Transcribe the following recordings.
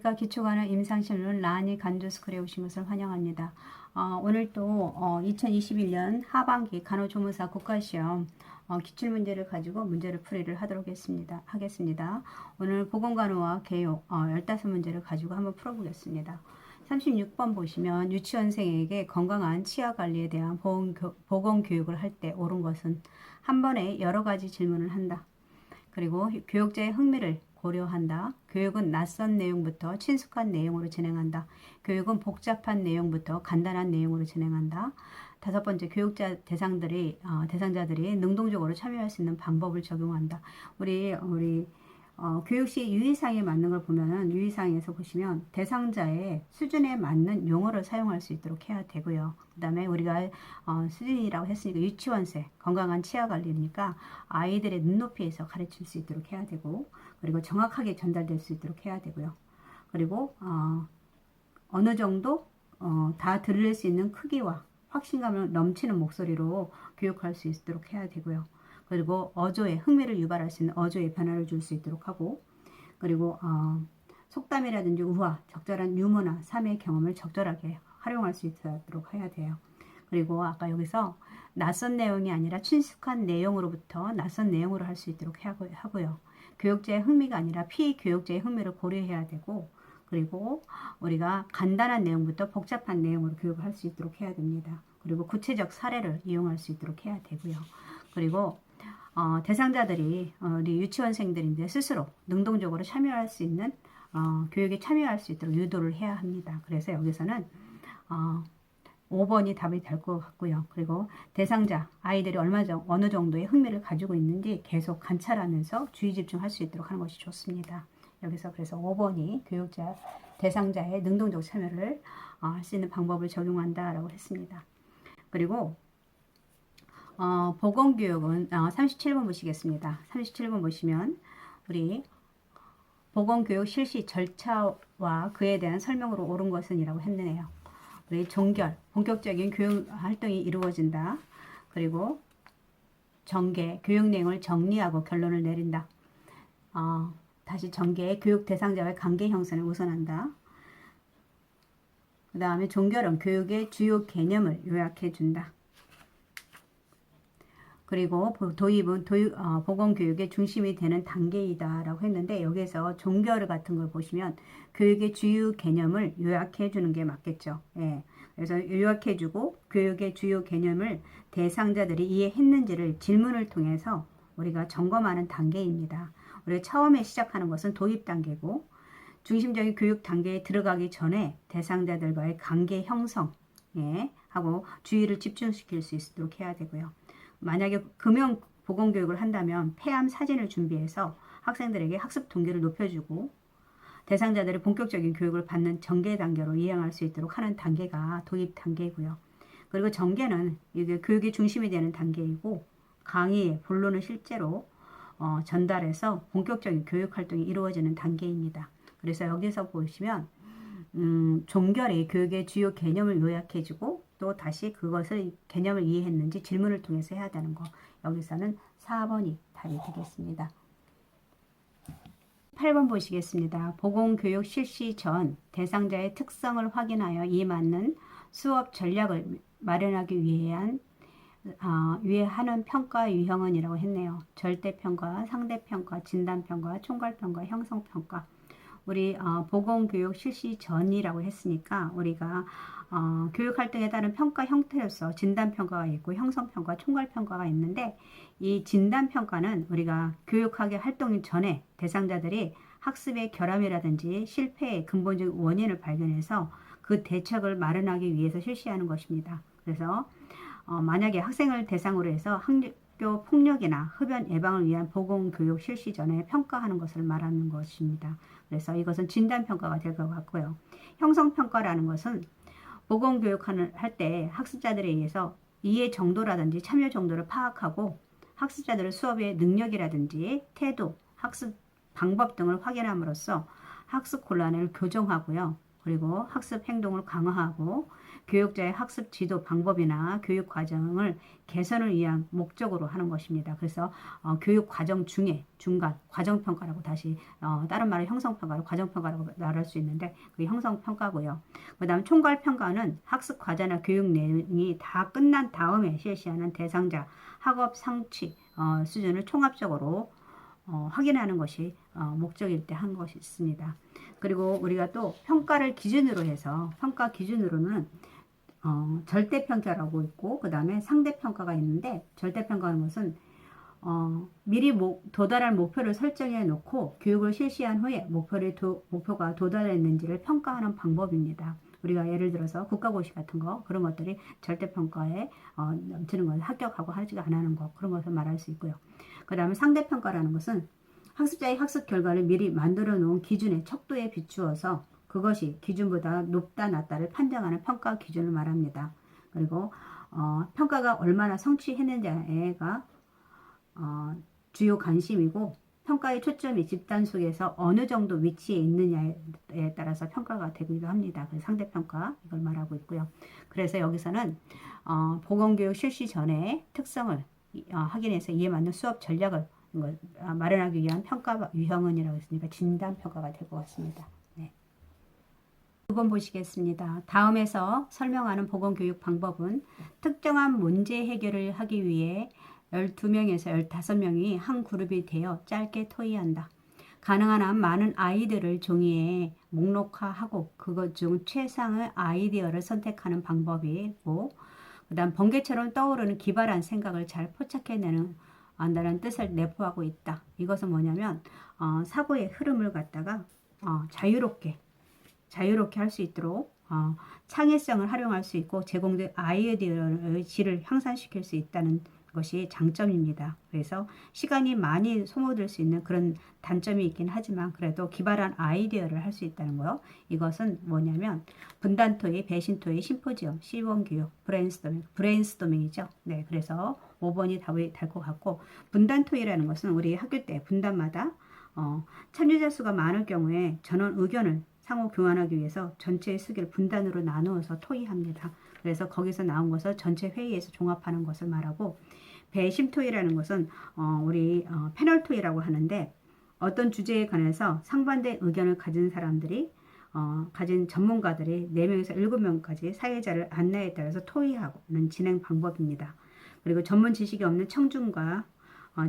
제가 기초과는 임상실론 라니 간조스쿨에 오신 것을 환영합니다. 오늘 또 2021년 하반기 간호조무사 국가시험 기출문제를 가지고 문제를 풀이를 하도록 하겠습니다. 오늘 보건간호와 개요 15문제를 가지고 한번 풀어보겠습니다. 36번 보시면 유치원생에게 건강한 치아관리에 대한 보건교육을 할 때 옳은 것은 한 번에 여러 가지 질문을 한다. 그리고 교육자의 흥미를 고려한다. 교육은 낯선 내용부터 친숙한 내용으로 진행한다. 교육은 복잡한 내용부터 간단한 내용으로 진행한다. 5번째, 교육자 대상자들이 능동적으로 참여할 수 있는 방법을 적용한다. 우리 교육시 유의사항에 맞는 걸 보면은 유의사항에서 보시면 대상자의 수준에 맞는 용어를 사용할 수 있도록 해야 되고요. 그 다음에 우리가 수준이라고 했으니까 유치원생 건강한 치아 관리니까 아이들의 눈높이에서 가르칠 수 있도록 해야 되고, 그리고 정확하게 전달될 수 있도록 해야 되고요. 그리고 어느 정도 다 들을 수 있는 크기와 확신감을 넘치는 목소리로 교육할 수 있도록 해야 되고요. 그리고 어조에 흥미를 유발할 수 있는 어조에 변화를 줄 수 있도록 하고, 그리고 속담이라든지 우화, 적절한 유머나 삶의 경험을 적절하게 활용할 수 있도록 해야 돼요. 그리고 아까 여기서 낯선 내용이 아니라 친숙한 내용으로부터 낯선 내용으로 할 수 있도록 하고요. 교육자의 흥미가 아니라 피교육자의 흥미를 고려해야 되고, 그리고 우리가 간단한 내용부터 복잡한 내용으로 교육을 할 수 있도록 해야 됩니다. 그리고 구체적 사례를 이용할 수 있도록 해야 되고요. 그리고 대상자들이 우리 유치원생들인데 스스로 능동적으로 참여할 수 있는 교육에 참여할 수 있도록 유도를 해야 합니다. 그래서 여기서는 5번이 답이 될 것 같고요. 그리고 대상자 아이들이 어느 정도의 흥미를 가지고 있는지 계속 관찰하면서 주의 집중할 수 있도록 하는 것이 좋습니다. 여기서 그래서 5번이 교육자 대상자의 능동적 참여를 할 수 있는 방법을 적용한다라고 했습니다. 그리고 보건교육은 37번 보시겠습니다. 37번 보시면 우리 보건교육 실시 절차와 그에 대한 설명으로 옳은 것은 이라고 했네요. 우리 종결, 본격적인 교육 활동이 이루어진다. 그리고 전개, 교육 내용을 정리하고 결론을 내린다. 다시 전개, 교육 대상자와의 관계 형성을 우선한다. 그 다음에 종결은 교육의 주요 개념을 요약해 준다. 그리고 도입은 보건교육의 중심이 되는 단계이다 라고 했는데, 여기서 종결 같은 걸 보시면 교육의 주요 개념을 요약해 주는 게 맞겠죠. 예. 그래서 요약해 주고 교육의 주요 개념을 대상자들이 이해했는지를 질문을 통해서 우리가 점검하는 단계입니다. 우리가 처음에 시작하는 것은 도입 단계고, 중심적인 교육 단계에 들어가기 전에 대상자들과의 관계 형성 하고 주의를 집중시킬 수 있도록 해야 되고요. 만약에 금연 보건교육을 한다면 폐암 사진을 준비해서 학생들에게 학습 동기를 높여주고 대상자들이 본격적인 교육을 받는 전개 단계로 이행할 수 있도록 하는 단계가 도입 단계고요. 그리고 전개는 이게 교육의 중심이 되는 단계이고, 강의의 본론을 실제로 전달해서 본격적인 교육 활동이 이루어지는 단계입니다. 그래서 여기서 보시면 종결이 교육의 주요 개념을 요약해주고, 또 다시 그것을 개념을 이해했는지 질문을 통해서 해야 되는 거. 여기서는 4번이 답이 되겠습니다. 8번 보시겠습니다. 보건교육 실시 전 대상자의 특성을 확인하여 이에 맞는 수업 전략을 마련하기 위해 하는 평가 유형은 이라고 했네요. 절대평가, 상대평가, 진단평가, 총괄평가, 형성평가. 우리 보건교육 실시 전이라고 했으니까 우리가 교육활동에 따른 평가 형태로서 진단평가가 있고 형성평가, 총괄평가가 있는데, 이 진단평가는 우리가 교육하게 활동 전에 대상자들이 학습의 결함이라든지 실패의 근본적 원인을 발견해서 그 대책을 마련하기 위해서 실시하는 것입니다. 그래서 만약에 학생을 대상으로 해서 학교 폭력이나 흡연 예방을 위한 보건교육 실시 전에 평가하는 것을 말하는 것입니다. 그래서 이것은 진단평가가 될 것 같고요. 형성평가라는 것은 보건교육할 때 학습자들에 의해서 이해 정도라든지 참여 정도를 파악하고 학습자들의 수업의 능력이라든지 태도, 학습 방법 등을 확인함으로써 학습 곤란을 교정하고요. 그리고 학습 행동을 강화하고 교육자의 학습 지도 방법이나 교육 과정을 개선을 위한 목적으로 하는 것입니다. 그래서 교육 과정 중에 중간 과정평가라고 다시 다른 말은 형성평가로 과정평가라고 말할 수 있는데 그게 형성평가고요. 그 다음 총괄평가는 학습 과제나 교육 내용이 다 끝난 다음에 실시하는 대상자 학업 상취 수준을 총합적으로 확인하는 것이 목적일 때 한 것이 있습니다. 그리고 우리가 또 평가를 기준으로 해서 평가 기준으로는 절대평가라고 있고 그 다음에 상대평가가 있는데 절대평가는 것은 미리 도달할 목표를 설정해 놓고 교육을 실시한 후에 목표가 도달했는지를 평가하는 방법입니다. 우리가 예를 들어서 국가고시 같은 거 그런 것들이 절대평가에 넘치는 것을 합격하고 하지 않는 것 그런 것을 말할 수 있고요. 그 다음에 상대평가라는 것은 학습자의 학습 결과를 미리 만들어 놓은 기준의 척도에 비추어서 그것이 기준보다 높다 낮다를 판정하는 평가 기준을 말합니다. 그리고 평가가 얼마나 성취했는지가 주요 관심이고 평가의 초점이 집단 속에서 어느 정도 위치에 있느냐에 따라서 평가가 되기도 합니다. 그래서 상대평가 이걸 말하고 있고요. 그래서 여기서는 보건교육 실시 전에 특성을 확인해서 이에 맞는 수업 전략을 마련하기 위한 평가 유형은이라고 했으니까 진단평가가 될 것 같습니다. 네. 2번 보시겠습니다. 다음에서 설명하는 보건교육 방법은 특정한 문제 해결을 하기 위해 12명에서 15명이 한 그룹이 되어 짧게 토의한다. 가능한 한 많은 아이디어를 종이에 목록화하고 그것 중 최상의 아이디어를 선택하는 방법이고 그 다음 번개처럼 떠오르는 기발한 생각을 잘 포착해내는 안다는 뜻을 내포하고 있다. 이것은 뭐냐면 사고의 흐름을 갖다가 자유롭게 할 수 있도록 창의성을 활용할 수 있고 제공된 아이디어의 질을 향상시킬 수 있다는 것이 장점입니다. 그래서 시간이 많이 소모될 수 있는 그런 단점이 있긴 하지만 그래도 기발한 아이디어를 할 수 있다는 거요. 이것은 뭐냐면 분단토의, 배신토의, 심포지엄, 시범교육, 브레인스토밍이죠. 네, 그래서 5번이 답이 될 것 같고 분단토의라는 것은 우리 학교 때 분단마다 참여자 수가 많을 경우에 전원 의견을 상호 교환하기 위해서 전체의 수기를 분단으로 나누어서 토의합니다. 그래서 거기서 나온 것을 전체 회의에서 종합하는 것을 말하고 배심토의라는 것은 우리 패널 토의라고 하는데 어떤 주제에 관해서 상반된 의견을 가진 사람들이 가진 전문가들이 4명에서 7명까지 사회자를 안내에 따라서 토의하는 진행 방법입니다. 그리고 전문 지식이 없는 청중과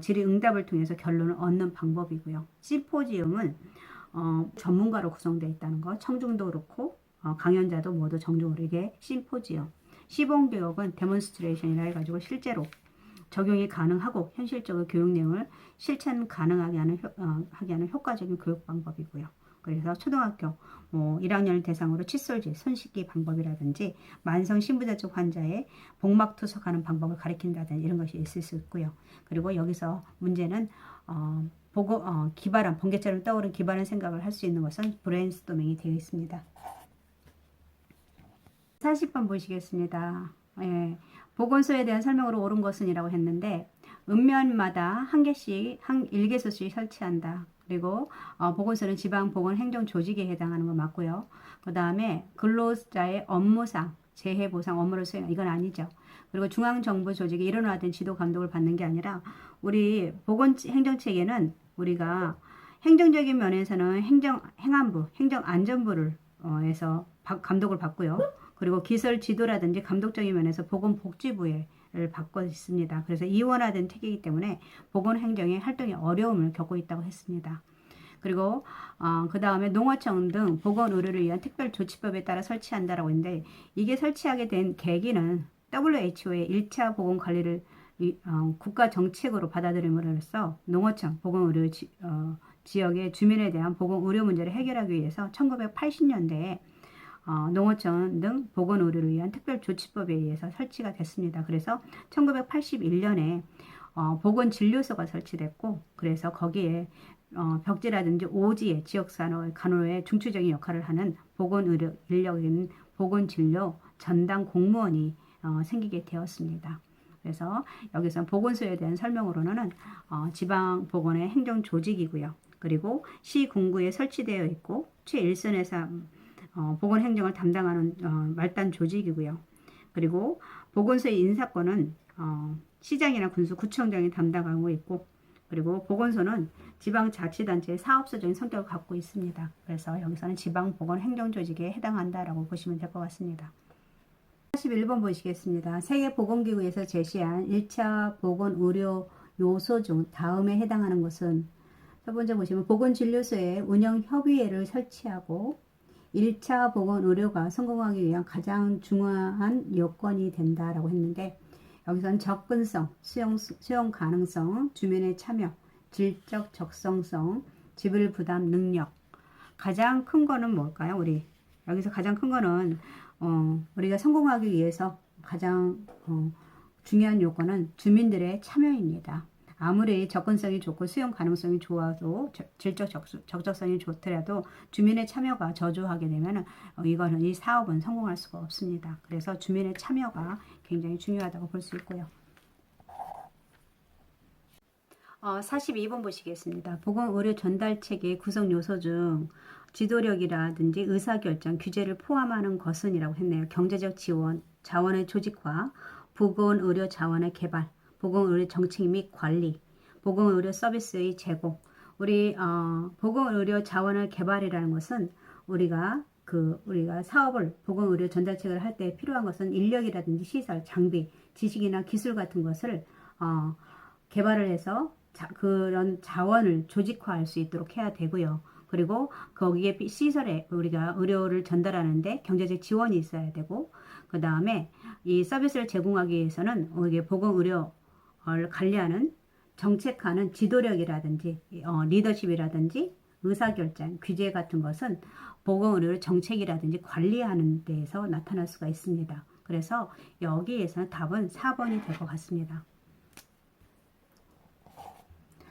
질의응답을 통해서 결론을 얻는 방법이고요. 심포지움은 전문가로 구성되어 있다는 것, 청중도 그렇고 강연자도 모두 정중으로 이게 심포지엄. 시범교육은 데몬스트레이션이라 해가지고 실제로 적용이 가능하고 현실적으로 교육 내용을 실천 가능하게 하는 효과적인 교육 방법이고요. 그래서 초등학교 1학년 대상으로 칫솔질, 손 씻기 방법이라든지 만성 신부전증 환자의 복막 투석하는 방법을 가리킨다든지 이런 것이 있을 수 있고요. 그리고 여기서 문제는 기발한 번개처럼 떠오른 기발한 생각을 할 수 있는 것은 브레인스토밍이 되어 있습니다. 40번 보시겠습니다. 예, 보건소에 대한 설명으로 옳은 것은 이라고 했는데 읍면마다 한 개씩 한 1개소씩 설치한다. 그리고 보건소는 지방보건행정조직에 해당하는 거 맞고요. 그 다음에 근로자의 업무상 재해보상 업무를 수행 이건 아니죠. 그리고 중앙정부조직이 일원화된 지도 감독을 받는 게 아니라 우리 보건행정체계는 우리가 행정적인 면에서는 행안부, 행정안전부를 해서 감독을 받고요. 그리고 기술 지도라든지 감독적인 면에서 보건복지부를 받고 있습니다. 그래서 이원화된 체계이기 때문에 보건행정의 활동에 어려움을 겪고 있다고 했습니다. 그리고 그 다음에 농어청 등 보건의료를 위한 특별조치법에 따라 설치한다라고 했는데 이게 설치하게 된 계기는 WHO의 1차 보건관리를 국가 정책으로 받아들임으로써 농어청 보건의료 지역의 주민에 대한 보건의료 문제를 해결하기 위해서 1980년대에 농어청 등 보건의료를 위한 특별조치법에 의해서 설치가 됐습니다. 그래서 1981년에 보건진료소가 설치됐고 그래서 거기에 벽지라든지 오지의 지역산업 간호의 중추적인 역할을 하는 보건의료 인력인 보건진료 전담 공무원이 생기게 되었습니다. 그래서 여기서 보건소에 대한 설명으로는 지방보건의 행정조직이고요. 그리고 시군구에 설치되어 있고 최일선에서 보건행정을 담당하는 말단 조직이고요. 그리고 보건소의 인사권은 시장이나 군수, 구청장이 담당하고 있고, 그리고 보건소는 지방자치단체의 사업소적인 성격을 갖고 있습니다. 그래서 여기서는 지방보건행정조직에 해당한다라고 보시면 될 것 같습니다. 41번 보시겠습니다. 세계보건기구에서 제시한 1차 보건의료 요소 중 다음에 해당하는 것은, 첫 번째 보시면 보건진료소의 운영협의회를 설치하고 1차 보건의료가 성공하기 위한 가장 중요한 요건이 된다라고 했는데, 여기서는 접근성, 수용 가능성, 주민의 참여, 질적 적성성, 지불 부담 능력. 가장 큰 거는 뭘까요? 여기서 가장 큰 거는 우리가 성공하기 위해서 가장 중요한 요건은 주민들의 참여입니다. 아무리 접근성이 좋고 수용 가능성이 좋아도 질적 적적성이 좋더라도 주민의 참여가 저조하게 되면 이 사업은 성공할 수가 없습니다. 그래서 주민의 참여가 굉장히 중요하다고 볼 수 있고요. 42번 보시겠습니다. 보건의료 전달체계의 구성 요소 중 지도력이라든지 의사결정, 규제를 포함하는 것은 이라고 했네요. 경제적 지원, 자원의 조직화, 보건의료 자원의 개발, 보건의료 정책 및 관리, 보건의료 서비스의 제공. 보건의료 자원의 개발이라는 것은 우리가 사업을 보건의료 전달책을 할 때 필요한 것은 인력이라든지 시설, 장비, 지식이나 기술 같은 것을 개발을 해서 그런 자원을 조직화할 수 있도록 해야 되고요. 그리고 거기에 시설에 우리가 의료를 전달하는데 경제적 지원이 있어야 되고, 그 다음에 이 서비스를 제공하기 위해서는 이게 보건의료를 관리하는 정책하는 지도력이라든지 리더십이라든지 의사결정, 규제 같은 것은 보건의료 정책이라든지 관리하는 데에서 나타날 수가 있습니다. 그래서 여기에서는 답은 4번이 될 것 같습니다.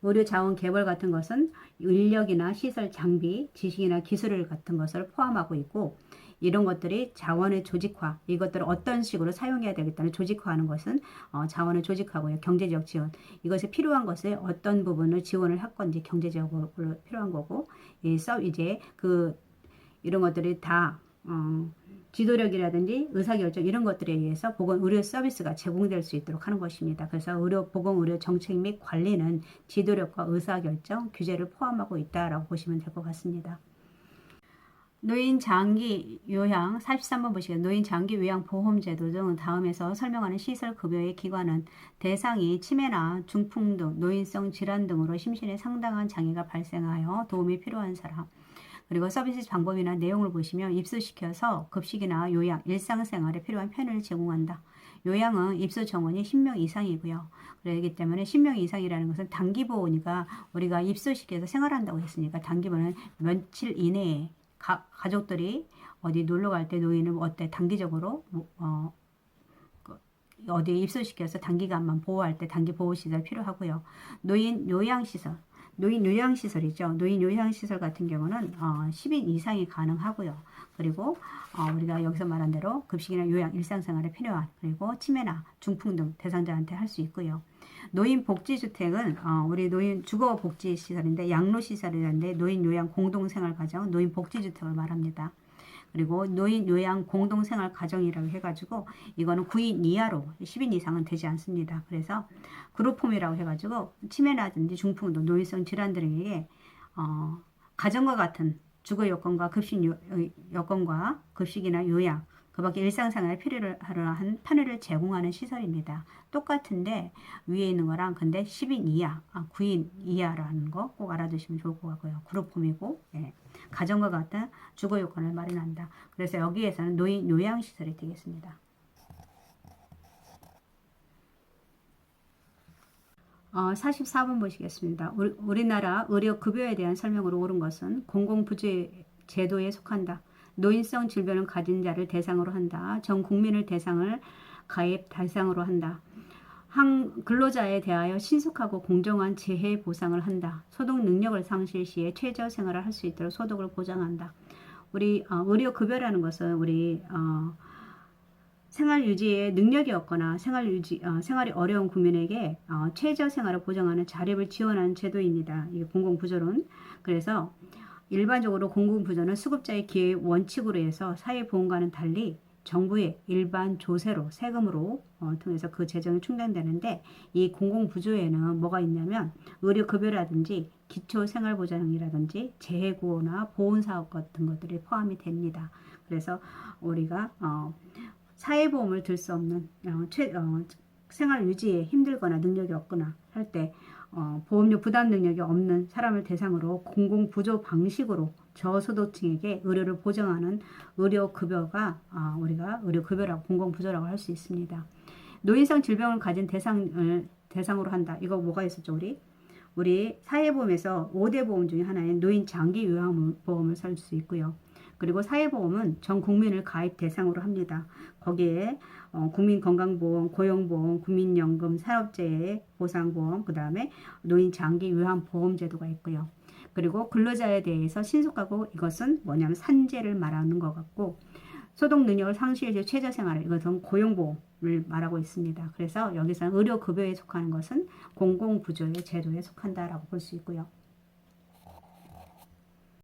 의료 자원 개발 같은 것은 인력이나 시설, 장비, 지식이나 기술 같은 것을 포함하고 있고, 이런 것들이 자원의 조직화, 이것들을 어떤 식으로 사용해야 되겠다는 조직화하는 것은 자원을 조직하고요. 경제적 지원, 이것에 필요한 것에 어떤 부분을 지원을 할 건지 경제적으로 필요한 거고, 이런 것들이 다 지도력이라든지 의사결정 이런 것들에 의해서 보건의료 서비스가 제공될 수 있도록 하는 것입니다. 그래서 보건의료 정책 및 관리는 지도력과 의사결정, 규제를 포함하고 있다라고 보시면 될 것 같습니다. 노인 장기 요양 43번 보시겠습니다. 노인 장기 요양 보험제도 등 다음에서 설명하는 시설 급여의 기관은 대상이 치매나 중풍 등 노인성 질환 등으로 심신에 상당한 장애가 발생하여 도움이 필요한 사람, 그리고 서비스 방법이나 내용을 보시면 입소시켜서 급식이나 요양, 일상생활에 필요한 편의를 제공한다. 요양은 입소 정원이 10명 이상이고요. 그렇기 때문에 10명 이상이라는 것은 단기보호니까 우리가 입소시켜서 생활한다고 했으니까 단기보호는 며칠 이내에 가족들이 어디 놀러 갈 때 노인을 단기적으로 어디에 입소시켜서 단기간만 보호할 때 단기 보호시설 필요하고요. 노인 요양시설이죠. 노인 요양시설 같은 경우는 10인 이상이 가능하고요. 그리고 우리가 여기서 말한 대로 급식이나 요양, 일상생활에 필요한, 그리고 치매나 중풍 등 대상자한테 할 수 있고요. 노인 복지주택은 우리 노인 주거복지시설인데 양로시설이라는데 노인 요양 공동생활가정, 노인 복지주택을 말합니다. 그리고 노인 요양 공동생활 가정이라고 해가지고 이거는 9인 이하로 10인 이상은 되지 않습니다. 그래서 그룹홈이라고 해가지고 치매라든지 중풍 등 노인성 질환 등에게 가정과 같은 주거 여건과 급식 여건과 급식이나 요양, 그 밖에 일상생활에 필요로 한 편의를 제공하는 시설입니다. 똑같은데 위에 있는 거랑 근데 10인 이하, 9인 이하라는 거 꼭 알아두시면 좋을 것 같고요. 그룹홈이고 가정과 같은 주거 요건을 마련한다. 그래서 여기에서는 노인 요양시설이 되겠습니다. 44번 보시겠습니다. 우리나라 의료급여에 대한 설명으로 옳은 것은 공공부재 제도에 속한다. 노인성 질병을 가진 자를 대상으로 한다. 전 국민을 가입 대상으로 한다. 근로자에 대하여 신속하고 공정한 재해 보상을 한다. 소득 능력을 상실 시에 최저 생활을 할 수 있도록 소득을 보장한다. 의료급여라는 것은 우리 생활 유지에 능력이 없거나 생활이 어려운 국민에게 최저 생활을 보장하는 자립을 지원하는 제도입니다. 이게 공공부조론. 그래서 일반적으로 공공부조는 수급자의 기여의 원칙으로 해서 사회보험과는 달리 정부의 일반 조세로 세금으로 통해서 그 재정이 충당되는데 이 공공부조에는 뭐가 있냐면 의료급여라든지 기초생활보장이라든지 재해구호나 보훈사업 같은 것들이 포함이 됩니다. 그래서 우리가 사회보험을 들 수 없는 생활 유지에 힘들거나 능력이 없거나 할 때 보험료 부담 능력이 없는 사람을 대상으로 공공부조 방식으로 저소득층에게 의료를 보장하는 의료급여가 우리가 의료급여라고 공공부조라고 할 수 있습니다. 노인성 질병을 가진 대상으로 한다. 이거 뭐가 있었죠? 우리 사회보험에서 5대 보험 중에 하나인 노인 장기 요양보험을 살 수 있고요. 그리고 사회보험은 전 국민을 가입 대상으로 합니다. 거기에 국민건강보험, 고용보험, 국민연금, 산업재해 보상보험, 그 다음에 노인 장기 요양보험 제도가 있고요. 그리고 근로자에 대해서 신속하고 이것은 뭐냐면 산재를 말하는 것 같고 소득 능력을 상실시 최저생활 이것은 고용보험을 말하고 있습니다. 그래서 여기서는 의료급여에 속하는 것은 공공부조의 제도에 속한다라고 볼 수 있고요.